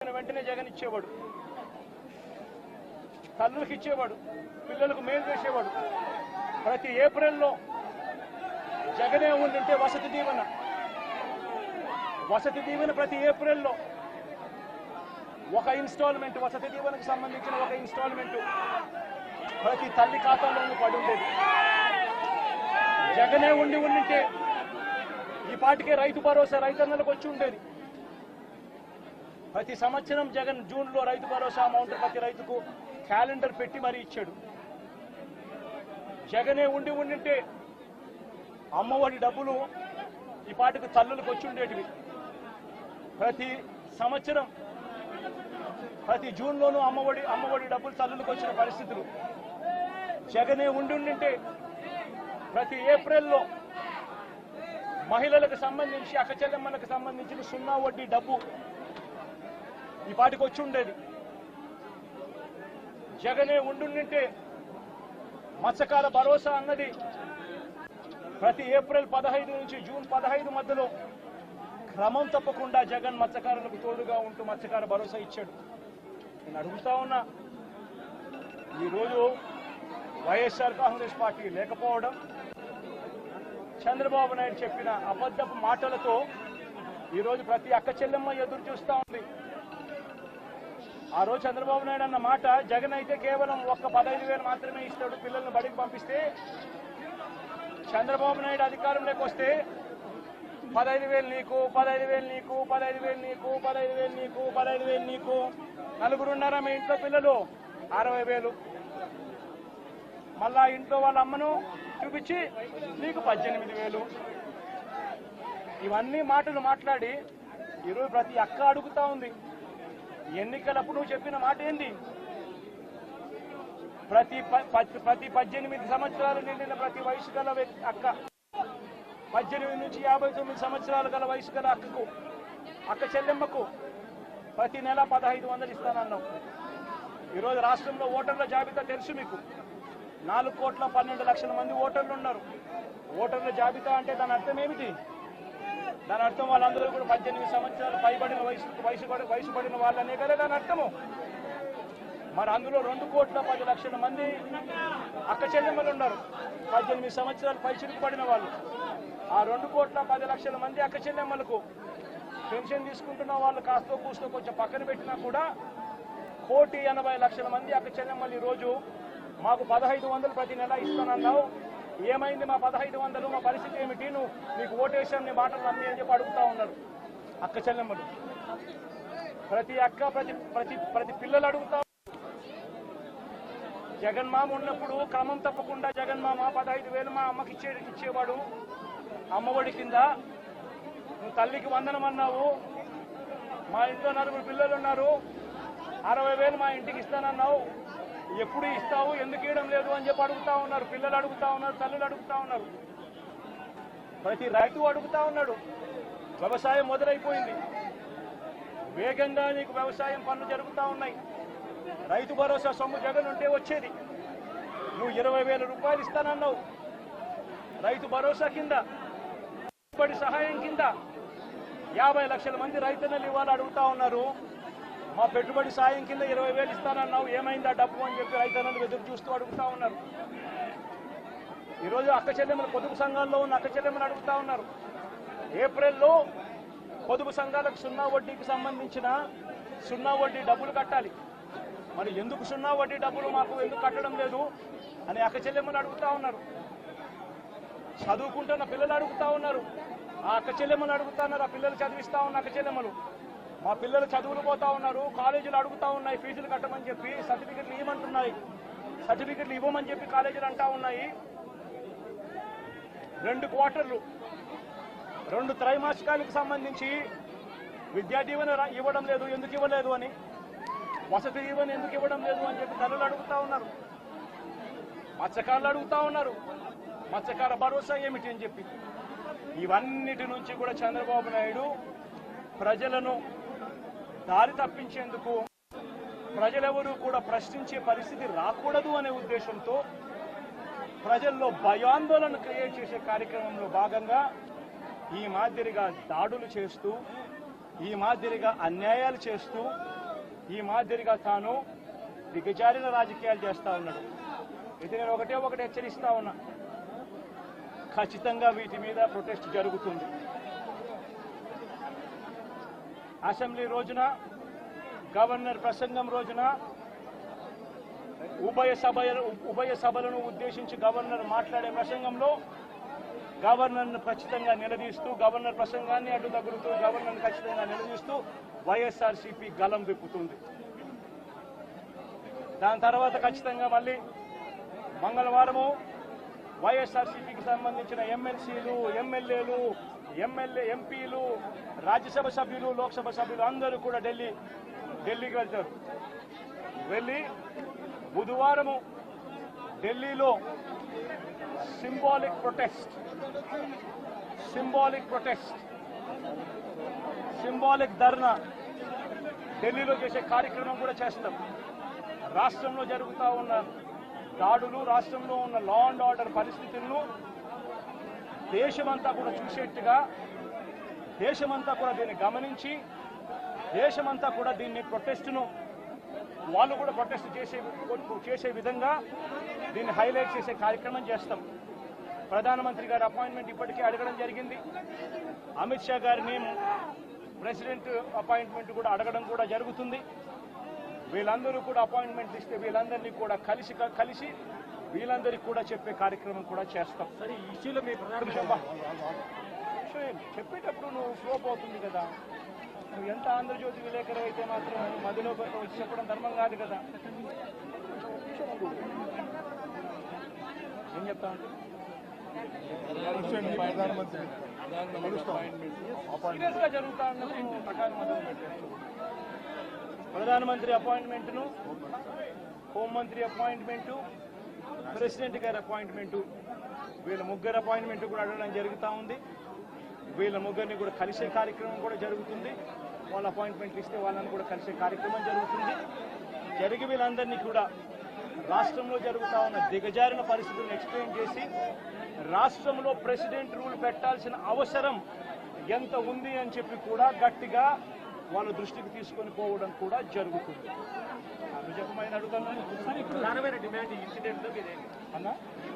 వెంటనే జగన్ ఇచ్చేవాడు, తల్లులకు ఇచ్చేవాడు, పిల్లలకు మేలు చేసేవాడు. ప్రతి ఏప్రిల్లో జగనే ఉండింటే వసతి దీవెన ప్రతి ఏప్రిల్లో ఒక ఇన్స్టాల్మెంట్, వసతి దీవెనకు సంబంధించిన ఒక ఇన్స్టాల్మెంట్ ప్రతి తల్లి ఖాతాలోనూ పడి ఉండేది. జగనే ఉండింటే ఈ పాటికే రైతు భరోసా రైతన్నలకు వచ్చి ఉండేది. ప్రతి సంవత్సరం జగన్ జూన్లో రైతు భరోసా అమౌంట్ ప్రతి రైతుకు క్యాలెండర్ పెట్టి మరీ ఇచ్చాడు. జగనే ఉండింటే అమ్మఒడి డబ్బులు ఈ పాటికి తల్లులకు వచ్చి ఉండేటివి. ప్రతి సంవత్సరం ప్రతి జూన్లోనూ అమ్మఒడి డబ్బులు తల్లులకు వచ్చిన పరిస్థితులు. జగనే ఉండింటే ప్రతి ఏప్రిల్లో మహిళలకు సంబంధించి అక్క చెల్లెమ్మలకు సంబంధించిన 0 వడ్డీ డబ్బు ఈ పాటికి వచ్చి ఉండేది. జగనే ఉండింటే మత్స్యకార భరోసా అన్నది ప్రతి ఏప్రిల్ 15 నుంచి జూన్ 15 మధ్యలో క్రమం తప్పకుండా జగన్ మత్స్యకారులకు తోడుగా ఉంటూ మత్స్యకార భరోసా ఇచ్చాడు. నేను అడుగుతా ఉన్నా, ఈరోజు వైఎస్ఆర్ కాంగ్రెస్ పార్టీ లేకపోవడం, చంద్రబాబు నాయుడు చెప్పిన అబద్ధపు మాటలతో ఈరోజు ప్రతి అక్క చెల్లెమ్మ ఎదురు చూస్తూ ఉంది. ఆ రోజు చంద్రబాబు నాయుడు అన్న మాట, జగన్ అయితే కేవలం 15,000 మాత్రమే ఇస్తాడు పిల్లల్ని బడికి పంపిస్తే, చంద్రబాబు నాయుడు అధికారంలోకి వస్తే 15,000 నీకు, 15,000 నీకు, 15,000 నీకు, 15,000 నీకు, 15,000 నీకు, నలుగురున్నారా మీ ఇంట్లో పిల్లలు 60,000, మళ్ళా ఇంట్లో వాళ్ళ అమ్మను చూపించి నీకు 18,000. ఇవన్నీ మాటలు మాట్లాడి ఈరోజు ప్రతి అక్క అడుగుతా ఉంది, ఎన్నికలప్పుడు నువ్వు చెప్పిన మాట ఏంది? ప్రతి 18 సంవత్సరాలు నిండిన ప్రతి వయసు గల అక్క, 18 నుంచి 59 సంవత్సరాలు గల వయసు గల అక్క చెల్లెమ్మకు ప్రతి నెల 1,500 ఇస్తానన్నావు. ఈరోజు రాష్ట్రంలో ఓటర్ల జాబితా తెలుసు మీకు, 4,12,00,000 మంది ఓటర్లు ఉన్నారు. ఓటర్ల జాబితా అంటే దాని అర్థం ఏమిటి? దాని అర్థం వాళ్ళందరూ కూడా 18 సంవత్సరాలు పైబడిన వయసు పడిన వాళ్ళనే కదా దాని అర్థము. మరి అందులో 2,10,00,000 మంది అక్క చెల్లెమ్మలు ఉన్నారు, 18 సంవత్సరాలు పైచిరుకు పడిన వాళ్ళు. ఆ 2,10,00,000 మంది అక్క చెల్లెమ్మలకు పెన్షన్ తీసుకుంటున్న వాళ్ళు కాస్తో కూస్తో కొంచెం పక్కన పెట్టినా కూడా 1,80,00,000 మంది అక్క చెల్లెమ్మలు ఈరోజు మాకు 1,500 ప్రతి నెల ఇస్తానన్నావు, ఏమైంది మా 1,500, మా పరిస్థితి ఏమిటి, నీకు ఓటేసాం, నీ మాటలు నమ్మి అని చెప్పి అడుగుతా ఉన్నారు అక్క చెల్లెమ్మలు. ప్రతి అక్క ప్రతి పిల్లలు అడుగుతా. జగన్మామ ఉన్నప్పుడు క్రమం తప్పకుండా జగన్మామ 15,000 మా అమ్మకి ఇచ్చేవాడు అమ్మఒడి కింద. నువ్వు తల్లికి వందనం అన్నావు, మా ఇంట్లో 9 పిల్లలు ఉన్నారు, 60,000 మా ఇంటికి ఇస్తానన్నావు, ఎప్పుడు ఇస్తావు, ఎందుకు ఇవ్వడం లేదు అని చెప్పి అడుగుతా ఉన్నారు. పిల్లలు అడుగుతా ఉన్నారు, తల్లులు అడుగుతా ఉన్నారు, ప్రతి రైతు అడుగుతా ఉన్నాడు. వ్యవసాయం మొదలైపోయింది, వేగంగా నీకు వ్యవసాయం పనులు జరుగుతూ ఉన్నాయి. రైతు భరోసా సొమ్ము జగన్ ఉంటే వచ్చేది. నువ్వు 20,000 రూపాయలు ఇస్తానన్నావు రైతు భరోసా కింద. పెట్టుబడి సహాయం కింద 50 లక్షల మంది రైతన్నలు ఇవాళ అడుగుతా ఉన్నారు, మా పెట్టుబడి సాయం కింద 20,000 ఇస్తానన్నావు, ఏమైందా డబ్బు అని చెప్పి రైతన్నలు ఎదురు చూస్తూ అడుగుతా ఉన్నారు. ఈరోజు అక్క చెల్లెమ్మలు పొదుపు సంఘాల్లో ఉన్న అక్క చెల్లెమ్మలు అడుగుతా ఉన్నారు, ఏప్రిల్లో పొదుపు సంఘాలకు 0 వడ్డీకి సంబంధించిన 0 వడ్డీ డబ్బులు కట్టాలి, మరి ఎందుకు 0 వడ్డీ డబ్బులు మాకు ఎందుకు కట్టడం లేదు అని అక్క చెల్లెమ్మలు అడుగుతా ఉన్నారు. చదువుకుంటున్న పిల్లలు అడుగుతా ఉన్నారు, ఆ అక్క చెల్లెమ్మలు అడుగుతా ఉన్నారు. ఆ పిల్లలు చదివిస్తా ఉన్న అక్క చెల్లెమ్మలు, మా పిల్లలు చదువులు పోతా ఉన్నారు, కాలేజీలు అడుగుతా ఉన్నాయి ఫీజులు కట్టమని చెప్పి, సర్టిఫికెట్లు ఇవ్వమంటున్నాయి, సర్టిఫికెట్లు ఇవ్వమని చెప్పి కాలేజీలు అంటా ఉన్నాయి. 2 క్వార్టర్లు 2 త్రైమాసికాలకు సంబంధించి విద్యా దీవెన ఇవ్వడం లేదు, ఎందుకు ఇవ్వలేదు అని, వసతి దీవెన ఎందుకు ఇవ్వడం లేదు అని చెప్పి తల్లులు అడుగుతా ఉన్నారు, మత్స్యకారులు అడుగుతా ఉన్నారు, మత్స్యకార భరోసా ఏమిటి అని చెప్పి. ఇవన్నిటి నుంచి కూడా చంద్రబాబు నాయుడు ప్రజలను దారి తప్పించేందుకు, ప్రజలెవరూ కూడా ప్రశ్నించే పరిస్థితి రాకూడదు అనే ఉద్దేశంతో ప్రజల్లో భయాందోళన క్రియేట్ చేసే కార్యక్రమంలో భాగంగా ఈ మాదిరిగా దాడులు చేస్తూ ఈ మాదిరిగా అన్యాయాలు చేస్తూ ఈ మాదిరిగా తాను దిగజారిన రాజకీయాలు చేస్తా ఉన్నాడు. ఇది నేను ఒకటే హెచ్చరిస్తా ఉన్నా, ఖచ్చితంగా వీటి మీద ప్రొటెస్ట్ జరుగుతుంది. అసెంబ్లీ రోజున, గవర్నర్ ప్రసంగం రోజున ఉభయ సభలను ఉద్దేశించి గవర్నర్ మాట్లాడే ప్రసంగంలో గవర్నర్ను ఖచ్చితంగా నిలదీస్తూ, గవర్నర్ ప్రసంగాన్ని అడ్డు తగులుతూ గవర్నర్ను ఖచ్చితంగా నిలదీస్తూ వైఎస్ఆర్సీపీ గలం విప్పుతుంది. దాని తర్వాత ఖచ్చితంగా మళ్ళీ మంగళవారము వైఎస్ఆర్సీపీకి సంబంధించిన ఎమ్మెల్సీలు, ఎమ్మెల్యేలు, ఎంపీలు, రాజ్యసభ సభ్యులు, లోక్సభ సభ్యులు అందరూ కూడా ఢిల్లీకి వెళ్తారు. వెళ్ళి బుధవారము ఢిల్లీలో సింబాలిక్ ధర్నా ఢిల్లీలో చేసే కార్యక్రమం కూడా చేస్తాం. రాష్ట్రంలో జరుగుతూ ఉన్న దాడులు, రాష్ట్రంలో ఉన్న లా అండ్ ఆర్డర్ పరిస్థితులను దేశమంతా కూడా చూసేట్టుగా, దేశమంతా కూడా దీన్ని గమనించి, దేశమంతా కూడా దీన్ని ప్రొటెస్ట్ను వాళ్ళు కూడా ప్రొటెస్ట్ చేసే విధంగా దీన్ని హైలైట్ చేసే కార్యక్రమం చేస్తాం. ప్రధానమంత్రి గారి అపాయింట్మెంట్ ఇప్పటికే అడగడం జరిగింది. అమిత్ షా గారిని ప్రెసిడెంట్ అపాయింట్మెంట్ కూడా అడగడం కూడా జరుగుతుంది. వీళ్ళందరూ కూడా అపాయింట్మెంట్ ఇస్తే వీళ్ళందరినీ కూడా కలిసి వీళ్ళందరికీ కూడా చెప్పే కార్యక్రమం కూడా చేస్తాం. సరే, ఈ ఇష్యూలో మీ చెప్పేటప్పుడు నువ్వు స్లోప్ అవుతుంది కదా. నువ్వు ఎంత ఆంధ్రజ్యోతి విలేకరు అయితే మాత్రం మధ్యలో వచ్చి చెప్పడం ధర్మం కాదు కదా. ఏం చెప్తా ఉంటే సీరియస్గా జరుగుతా ఉన్నప్పుడు ప్రకారం మొదలు పెట్టారు. ప్రధానమంత్రి అపాయింట్మెంట్ను, హోంమంత్రి అపాయింట్మెంటు, ప్రెసిడెంట్ గారి అపాయింట్మెంటు, వీళ్ళ ముగ్గురు అపాయింట్మెంట్ కూడా అడగడం జరుగుతూ ఉంది. వీళ్ళ ముగ్గురిని కూడా కలిసే కార్యక్రమం కూడా జరుగుతుంది. వాళ్ళ అపాయింట్మెంట్లు ఇస్తే వాళ్ళని కూడా కలిసే కార్యక్రమం జరుగుతుంది. జరిగి వీళ్ళందరినీ కూడా రాష్ట్రంలో జరుగుతూ ఉన్న దిగజారిన పరిస్థితులను ఎక్స్ప్లెయిన్ చేసి రాష్ట్రంలో ప్రెసిడెంట్ రూల్ పెట్టాల్సిన అవసరం ఎంత ఉంది అని చెప్పి కూడా గట్టిగా వాళ్ళ దృష్టికి తీసుకొని పోవడం కూడా జరుగుతుంది. నిజమైన అడుగుతున్నాను. ప్రధానమైన డిమాండ్ ఈ ఇన్సిడెంట్లో మీదే అన్నా